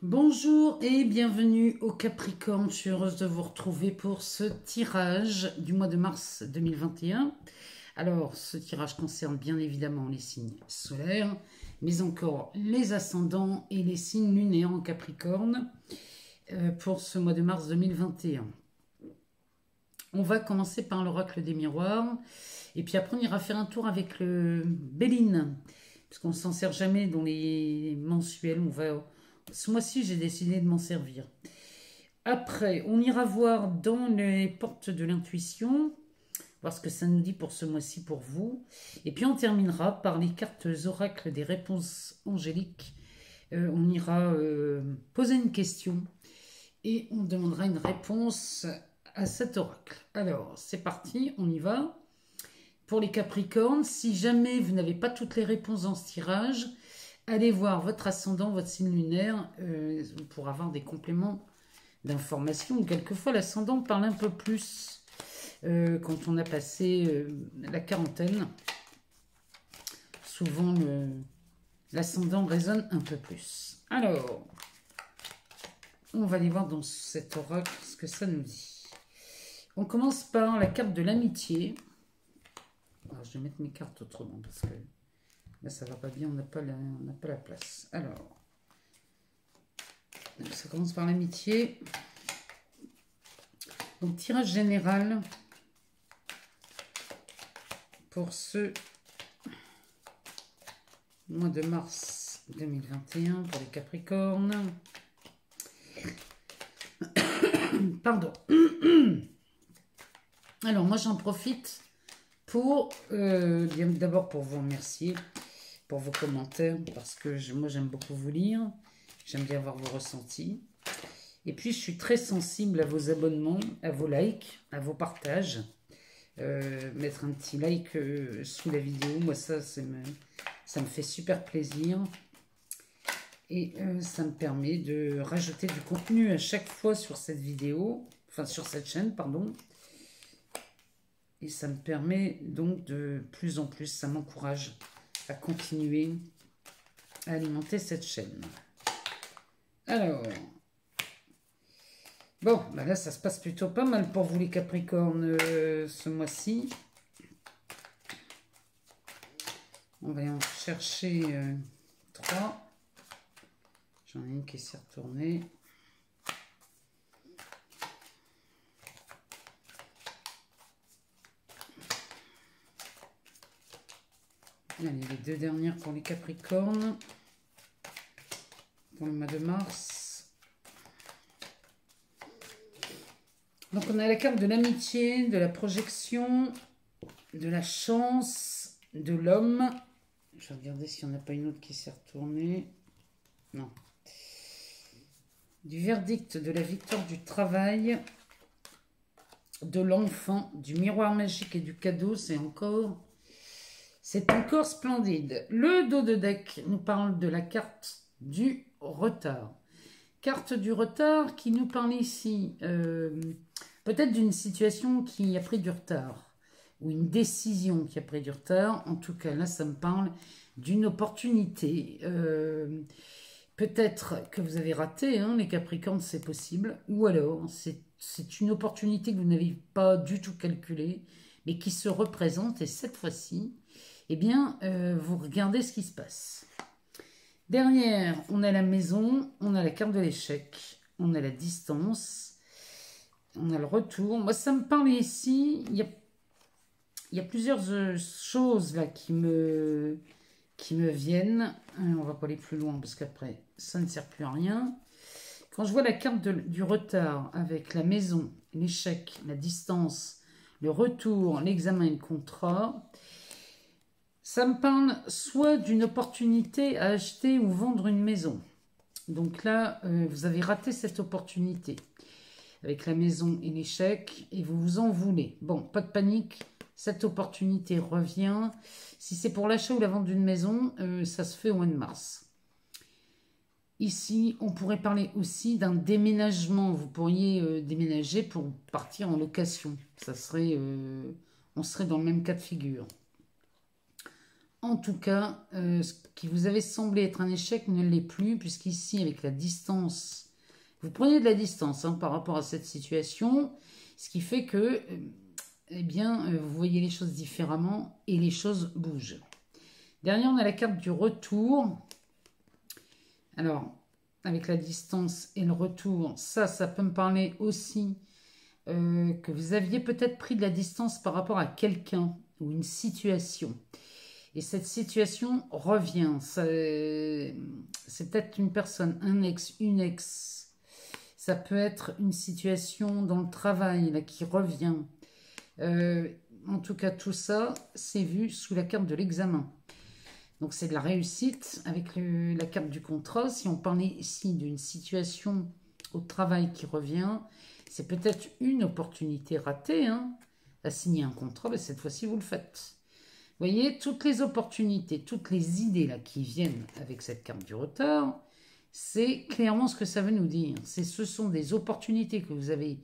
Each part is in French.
Bonjour et bienvenue au Capricorne. Je suis heureuse de vous retrouver pour ce tirage du mois de mars 2021. Alors, ce tirage concerne bien évidemment les signes solaires, mais encore les ascendants et les signes lunaires en Capricorne pour ce mois de mars 2021. On va commencer par l'oracle des miroirs et puis après on ira faire un tour avec le Béline, parce qu'on ne s'en sert jamais dans les mensuels. Ce mois-ci, j'ai décidé de m'en servir. Après, on ira voir dans les portes de l'intuition, voir ce que ça nous dit pour ce mois-ci pour vous. Et puis on terminera par les cartes oracles des réponses angéliques. On ira poser une question et on demandera une réponse à cet oracle. Alors, c'est parti, on y va. Pour les Capricornes, si jamais vous n'avez pas toutes les réponses dans ce tirage, allez voir votre ascendant, votre signe lunaire, pour avoir des compléments d'informations. Quelquefois, l'ascendant parle un peu plus quand on a passé la quarantaine. Souvent, l'ascendant résonne un peu plus. Alors, on va aller voir dans cet oracle ce que ça nous dit. On commence par la carte de l'amitié. Alors, je vais mettre mes cartes autrement parce que là, ça va pas bien, on n'a pas la place. Alors, ça commence par l'amitié. Donc, tirage général pour ce mois de mars 2021 pour les Capricornes. Pardon. Alors, moi, j'en profite pour, d'abord pour vous remercier pour vos commentaires, parce que moi j'aime beaucoup vous lire, j'aime bien voir vos ressentis, et puis je suis très sensible à vos abonnements, à vos likes, à vos partages. Mettre un petit like sous la vidéo, moi ça me fait super plaisir, et ça me permet de rajouter du contenu à chaque fois sur cette vidéo, enfin sur cette chaîne, pardon. Et ça me permet donc de plus en plus, ça m'encourage à continuer à alimenter cette chaîne. Alors, bon, bah là ça se passe plutôt pas mal pour vous les Capricornes ce mois-ci. On va en chercher 3. J'en ai une qui s'est retournée. Allez, les 2 dernières pour les Capricornes pour le mois de mars. Donc on a la carte de l'amitié, de la projection, de la chance, de l'homme. Je vais regarder s'il n'y en a pas une autre qui s'est retournée. Non. Du verdict, de la victoire du travail, de l'enfant, du miroir magique et du cadeau. C'est encore splendide. Le dos de deck nous parle de la carte du retard. Carte du retard qui nous parle ici peut-être d'une situation qui a pris du retard ou une décision qui a pris du retard. En tout cas, là, ça me parle d'une opportunité. Peut-être que vous avez raté, hein, les Capricornes, c'est possible. Ou alors, c'est une opportunité que vous n'avez pas du tout calculée, mais qui se représente. Et cette fois-ci, eh bien, vous regardez ce qui se passe. Derrière, on a la maison, on a la carte de l'échec, on a la distance, on a le retour. Moi, ça me parle ici, il y a plusieurs choses là qui me viennent. On va pas aller plus loin parce qu'après, ça ne sert plus à rien. Quand je vois la carte du retard avec la maison, l'échec, la distance, le retour, l'examen et le contrat, ça me parle soit d'une opportunité à acheter ou vendre une maison. Donc là, vous avez raté cette opportunité avec la maison et l'échec et vous vous en voulez. Bon, pas de panique, cette opportunité revient. Si c'est pour l'achat ou la vente d'une maison, ça se fait au mois de mars. Ici, on pourrait parler aussi d'un déménagement. Vous pourriez déménager pour partir en location. Ça serait, on serait dans le même cas de figure. en tout cas, ce qui vous avait semblé être un échec ne l'est plus, puisqu'ici, avec la distance, vous prenez de la distance par rapport à cette situation, ce qui fait que, eh bien, vous voyez les choses différemment et les choses bougent. Derrière, on a la carte du retour. Alors, avec la distance et le retour, ça peut me parler aussi que vous aviez peut-être pris de la distance par rapport à quelqu'un ou une situation. Et cette situation revient. C'est peut-être une personne, un ex, une ex. Ça peut être une situation dans le travail là, qui revient. En tout cas, tout ça, c'est vu sous la carte de l'examen. Donc, c'est de la réussite avec la carte du contrat. Si on parlait ici d'une situation au travail qui revient, c'est peut-être une opportunité ratée à signer un contrat. Mais cette fois-ci, vous le faites. Vous voyez, toutes les opportunités, toutes les idées là qui viennent avec cette carte du retard, c'est clairement ce que ça veut nous dire. Ce sont des opportunités que vous avez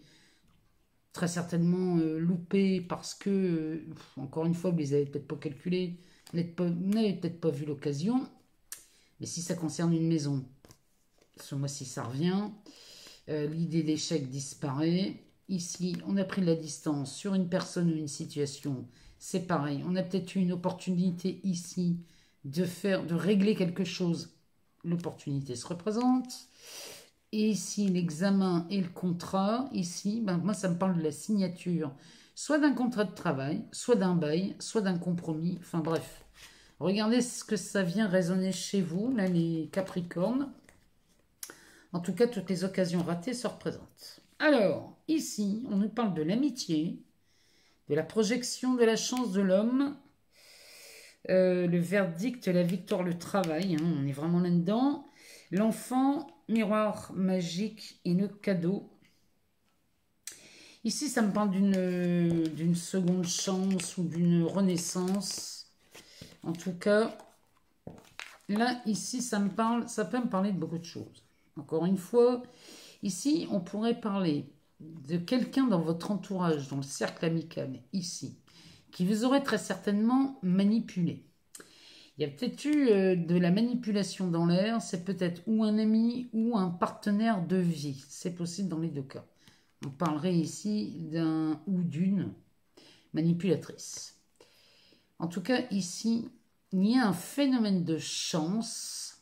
très certainement loupées parce que, encore une fois, vous les avez peut-être pas calculées, vous n'avez peut-être pas vu l'occasion. Mais si ça concerne une maison, ce mois-ci, ça revient. L'idée d'échec disparaît. Ici, on a pris de la distance sur une personne ou une situation. C'est pareil. On a peut-être eu une opportunité ici de régler quelque chose. L'opportunité se représente. Et ici, l'examen et le contrat. Ici, moi, ça me parle de la signature. Soit d'un contrat de travail, soit d'un bail, soit d'un compromis. Enfin bref. Regardez ce que ça vient résonner chez vous, là, les Capricornes. En tout cas, toutes les occasions ratées se représentent. Alors, ici, on nous parle de l'amitié, de la projection de la chance de l'homme, le verdict, la victoire, le travail, on est vraiment là-dedans. L'enfant, miroir magique et le cadeau. Ici, ça me parle d'une seconde chance ou d'une renaissance. En tout cas, là, ici, ça peut me parler de beaucoup de choses. Encore une fois, ici, on pourrait parler de quelqu'un dans votre entourage, dans le cercle amical, ici, qui vous aurait très certainement manipulé. Il y a peut-être eu de la manipulation dans l'air, c'est peut-être ou un ami ou un partenaire de vie. C'est possible dans les deux cas. On parlerait ici d'un ou d'une manipulatrice. En tout cas, ici, il y a un phénomène de chance.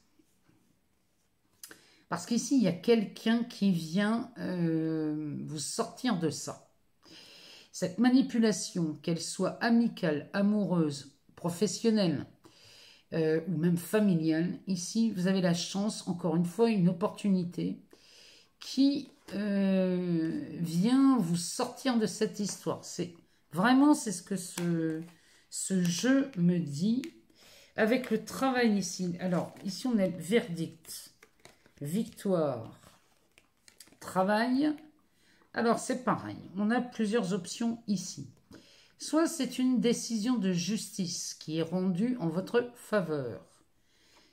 Parce qu'ici, il y a quelqu'un qui vient vous sortir de ça. Cette manipulation, qu'elle soit amicale, amoureuse, professionnelle ou même familiale, ici, vous avez la chance, encore une fois, une opportunité qui vient vous sortir de cette histoire. C'est ce que ce jeu me dit avec le travail ici. Alors, ici, on a verdict. Victoire, travail. Alors, c'est pareil. On a plusieurs options ici. Soit c'est une décision de justice qui est rendue en votre faveur.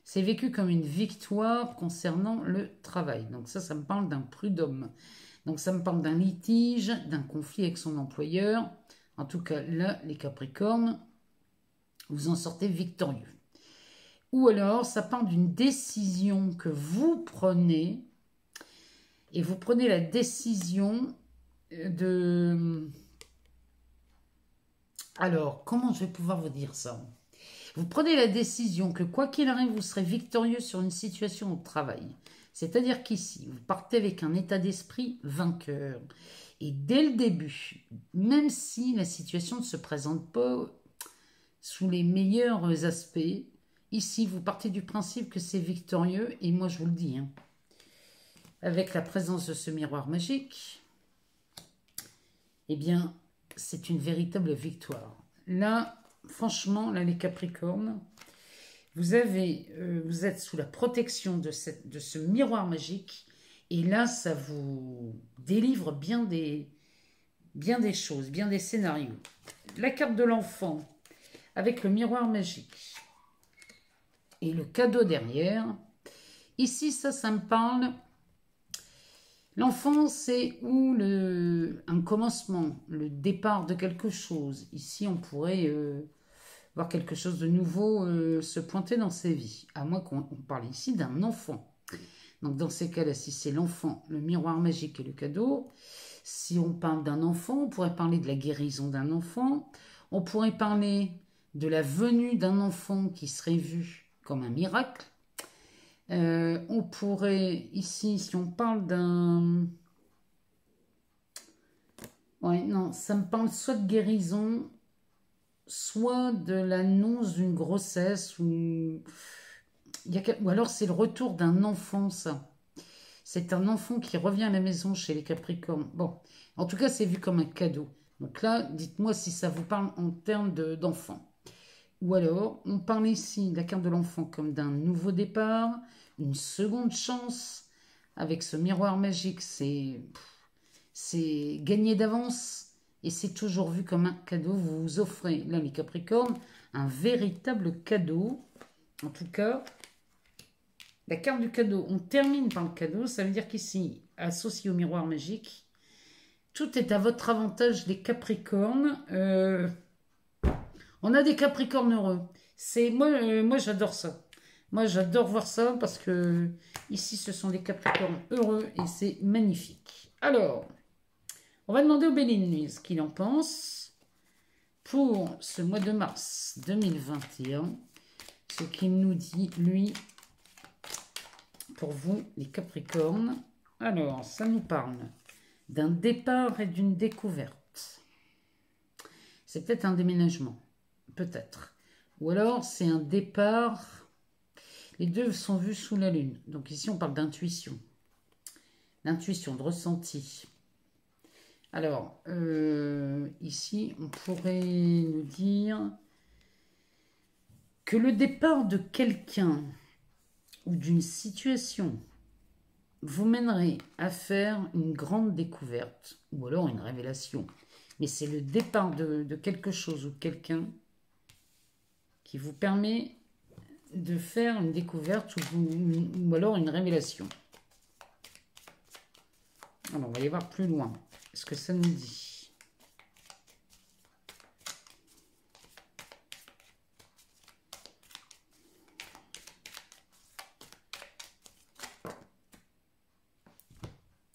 C'est vécu comme une victoire concernant le travail. Donc ça me parle d'un prud'homme. Donc ça me parle d'un litige, d'un conflit avec son employeur. En tout cas, là, les Capricornes, vous en sortez victorieux. Ou alors, ça parle d'une décision que vous prenez, et vous prenez la décision de... Alors, comment je vais pouvoir vous dire ça? Vous prenez la décision que quoi qu'il arrive, vous serez victorieux sur une situation au travail. C'est-à-dire qu'ici, vous partez avec un état d'esprit vainqueur. Et dès le début, même si la situation ne se présente pas sous les meilleurs aspects, ici, vous partez du principe que c'est victorieux, et moi je vous le dis, avec la présence de ce miroir magique, eh bien, c'est une véritable victoire. Là, franchement, là, les Capricornes, vous êtes sous la protection de ce miroir magique, et là, ça vous délivre bien des choses, bien des scénarios. La carte de l'enfant, avec le miroir magique, et le cadeau derrière. Ici, ça me parle. L'enfant, c'est un commencement, le départ de quelque chose. Ici, on pourrait voir quelque chose de nouveau se pointer dans ses vies. À moins qu'on parle ici d'un enfant. Donc dans ces cas-là, si c'est l'enfant, le miroir magique et le cadeau, si on parle d'un enfant, on pourrait parler de la guérison d'un enfant, on pourrait parler de la venue d'un enfant qui serait vu comme un miracle. On pourrait, ici, si on parle d'un... Ouais, non, ça me parle soit de guérison, soit de l'annonce d'une grossesse, ou alors c'est le retour d'un enfant, ça. C'est un enfant qui revient à la maison chez les Capricornes. Bon, en tout cas, c'est vu comme un cadeau. Donc là, dites-moi si ça vous parle en termes d'enfant. Ou alors, on parle ici de la carte de l'enfant comme d'un nouveau départ, une seconde chance. Avec ce miroir magique, c'est gagné d'avance. Et c'est toujours vu comme un cadeau. Vous vous offrez, là les Capricornes, un véritable cadeau. En tout cas, la carte du cadeau, on termine par le cadeau. Ça veut dire qu'ici, associé au miroir magique, tout est à votre avantage, les Capricornes. On a des Capricornes heureux. Moi j'adore ça. Moi, j'adore voir ça parce que ici, ce sont des Capricornes heureux et c'est magnifique. Alors, on va demander au Béline, lui, ce qu'il en pense pour ce mois de mars 2021. Ce qu'il nous dit, lui, pour vous, les Capricornes. Alors, ça nous parle d'un départ et d'une découverte. C'est peut-être un déménagement, peut-être. Ou alors, c'est un départ... Les deux sont vus sous la lune. Donc ici, on parle d'intuition. D'intuition, de ressenti. Alors, ici, on pourrait nous dire que le départ de quelqu'un ou d'une situation vous mènerait à faire une grande découverte ou alors une révélation. Mais c'est le départ de quelque chose ou quelqu'un qui vous permet de faire une découverte ou alors une révélation. Alors, on va y voir plus loin. Ce que ça nous dit.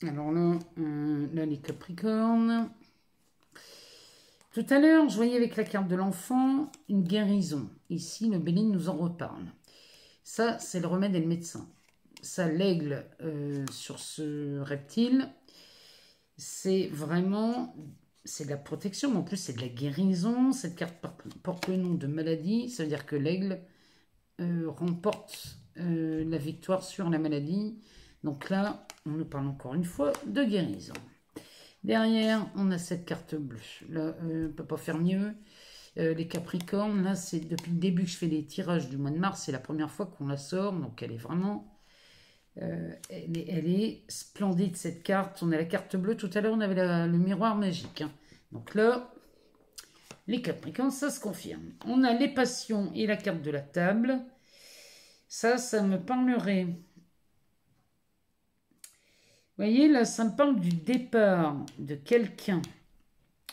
Alors là, les Capricornes. Tout à l'heure, je voyais avec la carte de l'enfant une guérison. Ici, le Béline nous en reparle. Ça, c'est le remède et le médecin. Ça, l'aigle sur ce reptile, c'est vraiment... C'est de la protection, mais en plus, c'est de la guérison. Cette carte porte le nom de maladie. Ça veut dire que l'aigle remporte la victoire sur la maladie. Donc là, on nous parle encore une fois de guérison. Derrière, on a cette carte bleue. Là, on ne peut pas faire mieux. Les Capricornes, là, c'est depuis le début que je fais les tirages du mois de mars. C'est la première fois qu'on la sort. Donc, elle est vraiment... elle est splendide, cette carte. On a la carte bleue. Tout à l'heure, on avait le miroir magique. Hein. Donc là, les Capricornes, ça se confirme. On a les passions et la carte de la table. Ça me parlerait... Vous voyez, là, ça me parle du départ de quelqu'un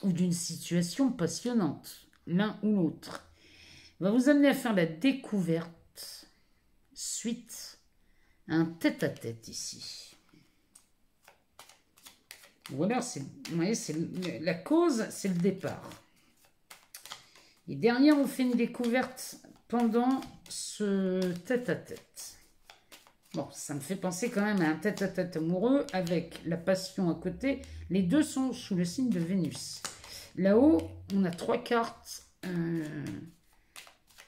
ou d'une situation passionnante, l'un ou l'autre. Va vous amener à faire la découverte suite à un tête-à-tête ici. Voilà, vous voyez, la cause, c'est le départ. Et derrière, on fait une découverte pendant ce tête-à-tête. Bon, ça me fait penser quand même à un tête-à-tête amoureux avec la passion à côté. Les deux sont sous le signe de Vénus. Là-haut, on a 3 cartes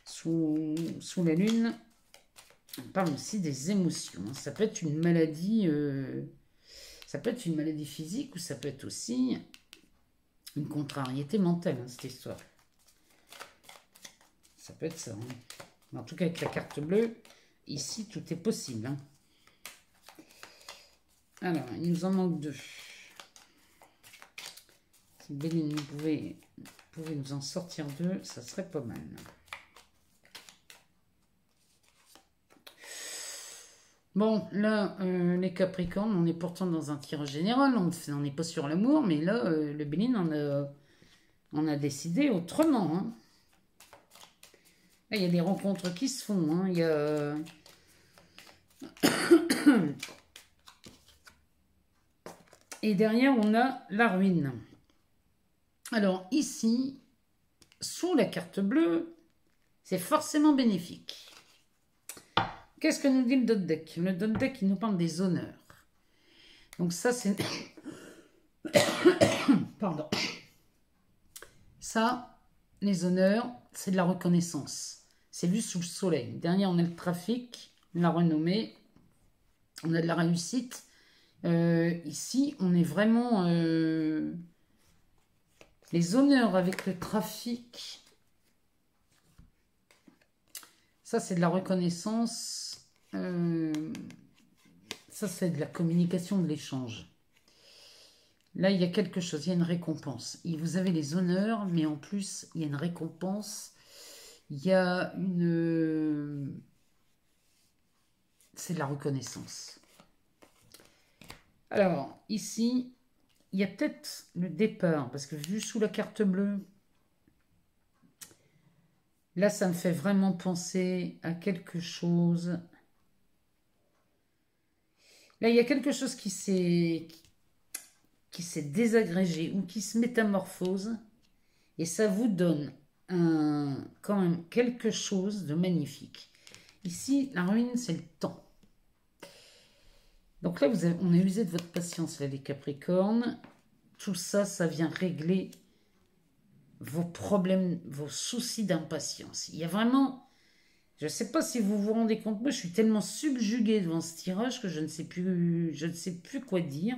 sous la lune. On parle aussi des émotions. Ça peut être une maladie, physique ou ça peut être aussi une contrariété mentale, hein, cette histoire. Ça peut être ça. Hein. En tout cas, avec la carte bleue, ici, tout est possible. Hein. Alors, il nous en manque 2. Si Béline pouvait nous en sortir 2, ça serait pas mal. Bon, là, les Capricornes, on est pourtant dans un tirage général. On n'est pas sur l'amour, mais là, le Béline on a décidé autrement. Hein. Là, il y a des rencontres qui se font. Hein. Il y a... Et derrière, on a la ruine. Alors ici, sous la carte bleue, c'est forcément bénéfique. Qu'est-ce que nous dit le dot deck? Le dot deck, il nous parle des honneurs. Donc ça, c'est... Pardon. Ça, les honneurs, c'est de la reconnaissance. C'est vu sous le soleil. Derrière, on a le trafic, la renommée, on a de la réussite. Ici, on est vraiment... les honneurs avec le trafic, ça, c'est de la reconnaissance. Ça, c'est de la communication, de l'échange. Là, il y a quelque chose, il y a une récompense. Et vous avez les honneurs, mais en plus, il y a une récompense. Il y a une... C'est de la reconnaissance. Alors, ici, il y a peut-être le départ, parce que vu sous la carte bleue, là, ça me fait vraiment penser à quelque chose. Là, il y a quelque chose qui s'est désagrégé ou qui se métamorphose, et ça vous donne quand même quelque chose de magnifique. Ici, la ruine, c'est le temps. Donc là, on a usé de votre patience, là, les Capricornes. Tout ça, ça vient régler vos problèmes, vos soucis d'impatience. Il y a vraiment... Je ne sais pas si vous vous rendez compte, moi, je suis tellement subjuguée devant ce tirage que je ne sais plus quoi dire.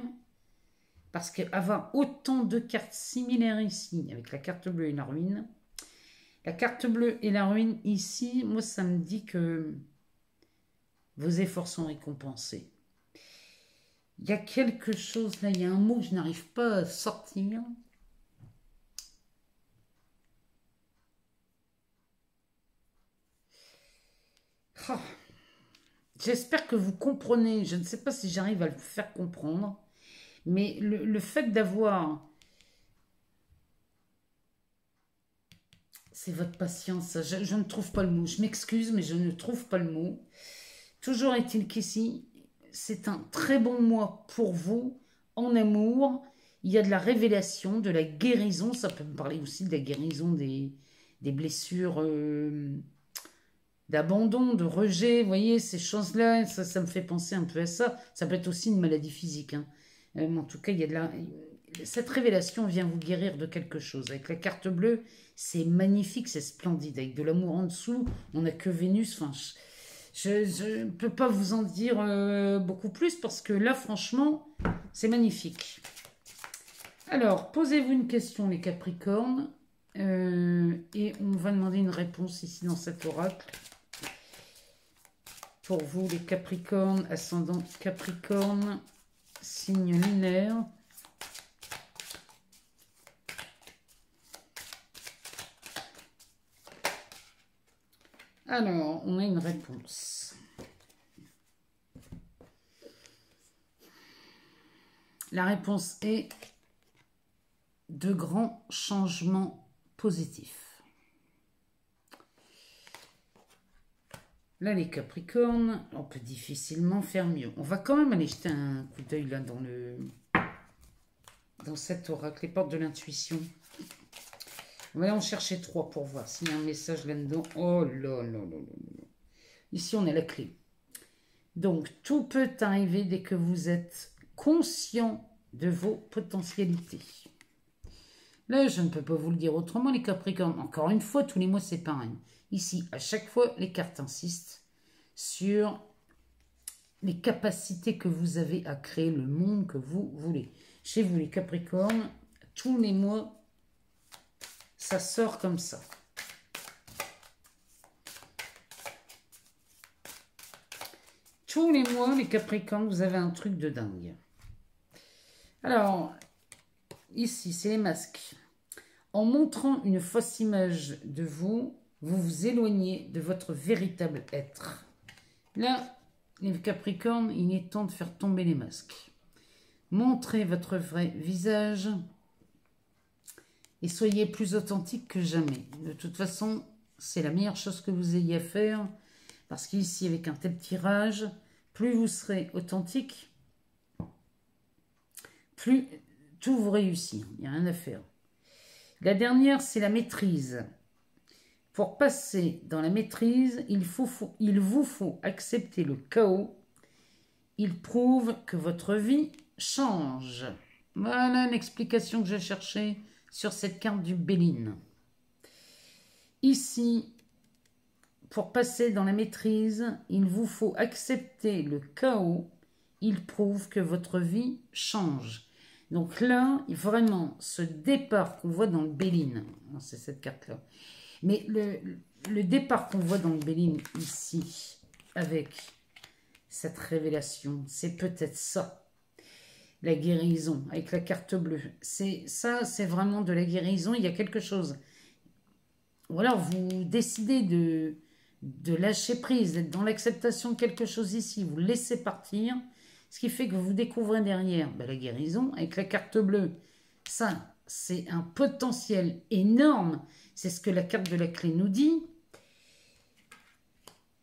Parce qu'avoir autant de cartes similaires ici, avec la carte bleue et la ruine, la carte bleue et la ruine ici, moi, ça me dit que vos efforts sont récompensés. Il y a quelque chose là, il y a un mot que je n'arrive pas à sortir. Oh. J'espère que vous comprenez. Je ne sais pas si j'arrive à le faire comprendre. Mais le fait d'avoir... C'est votre patience. Je ne trouve pas le mot. Je m'excuse, mais je ne trouve pas le mot. Toujours est-il qu'ici... C'est un très bon mois pour vous, en amour. Il y a de la révélation, de la guérison. Ça peut me parler aussi de la guérison des blessures d'abandon, de rejet. Vous voyez, ces choses-là, ça me fait penser un peu à ça. Ça peut être aussi une maladie physique. Hein. Mais en tout cas, il y a de la... Cette révélation vient vous guérir de quelque chose. Avec la carte bleue, c'est magnifique, c'est splendide. Avec de l'amour en dessous, on n'a que Vénus. Enfin... Je ne peux pas vous en dire beaucoup plus parce que là, franchement, c'est magnifique. Alors, posez-vous une question, les Capricornes, et on va demander une réponse ici dans cet oracle. Pour vous, les Capricornes, ascendant Capricorne, signe lunaire. Alors, on a une réponse. La réponse est de grands changements positifs. Là, les Capricornes, on peut difficilement faire mieux. On va quand même aller jeter un coup d'œil là dans cet oracle, les portes de l'intuition. On va aller en chercher 3 pour voir s'il y a un message là-dedans. Oh là là là là là. Ici, on a la clé. Donc, tout peut arriver dès que vous êtes conscient de vos potentialités. Là, je ne peux pas vous le dire autrement, les Capricornes. Encore une fois, tous les mois, c'est pareil. Ici, à chaque fois, les cartes insistent sur les capacités que vous avez à créer le monde que vous voulez. Chez vous, les Capricornes, tous les mois, ça sort comme ça. Tous les mois, les Capricornes, vous avez un truc de dingue. Alors, ici, c'est les masques. En montrant une fausse image de vous, vous vous éloignez de votre véritable être. Là, les Capricornes, il est temps de faire tomber les masques. Montrez votre vrai visage et soyez plus authentique que jamais. De toute façon, c'est la meilleure chose que vous ayez à faire. Parce qu'ici, avec un tel tirage, plus vous serez authentique, plus tout vous réussit. Il n'y a rien à faire. La dernière, c'est la maîtrise. Pour passer dans la maîtrise, il vous faut accepter le chaos. Il prouve que votre vie change. Voilà l'explication que je cherchais sur cette carte du Béline. Ici, pour passer dans la maîtrise, il vous faut accepter le chaos. Il prouve que votre vie change. Donc là, vraiment, ce départ qu'on voit dans le Béline, c'est cette carte-là, mais le départ qu'on voit dans le Béline ici, avec cette révélation, c'est peut-être ça, la guérison, avec la carte bleue. Ça, c'est vraiment de la guérison, il y a quelque chose. Ou alors, vous décidez de lâcher prise, d'être dans l'acceptation de quelque chose ici, vous laissez partir, ce qui fait que vous découvrez derrière la guérison avec la carte bleue. Ça, c'est un potentiel énorme. C'est ce que la carte de la clé nous dit.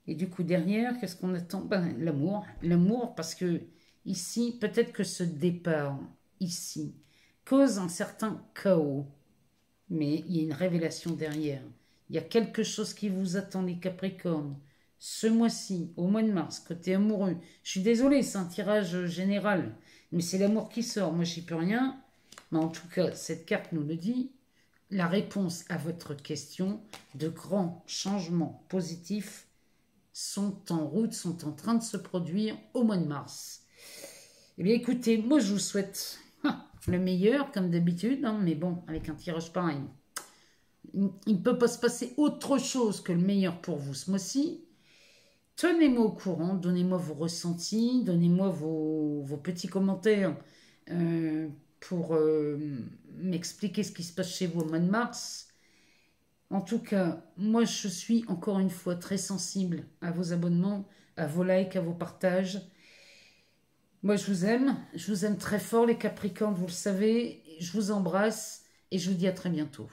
Et du coup, derrière, qu'est-ce qu'on attend? L'amour. L'amour, parce que ici, peut-être que ce départ, ici, cause un certain chaos. Mais il y a une révélation derrière. Il y a quelque chose qui vous attend, les Capricornes. Ce mois-ci, au mois de mars, côté amoureux. Je suis désolée, c'est un tirage général. Mais c'est l'amour qui sort. Moi, je n'y peux rien. Mais en tout cas, cette carte nous le dit. La réponse à votre question, de grands changements positifs sont en route, sont en train de se produire au mois de mars. Eh bien, écoutez, moi, je vous souhaite le meilleur, comme d'habitude. Hein, mais bon, avec un tirage pareil, il ne peut pas se passer autre chose que le meilleur pour vous ce mois-ci. Tenez-moi au courant, donnez-moi vos ressentis, donnez-moi vos petits commentaires pour m'expliquer ce qui se passe chez vous au mois de mars. En tout cas, moi je suis encore une fois très sensible à vos abonnements, à vos likes, à vos partages. Moi je vous aime très fort les Capricornes, vous le savez, je vous embrasse et je vous dis à très bientôt.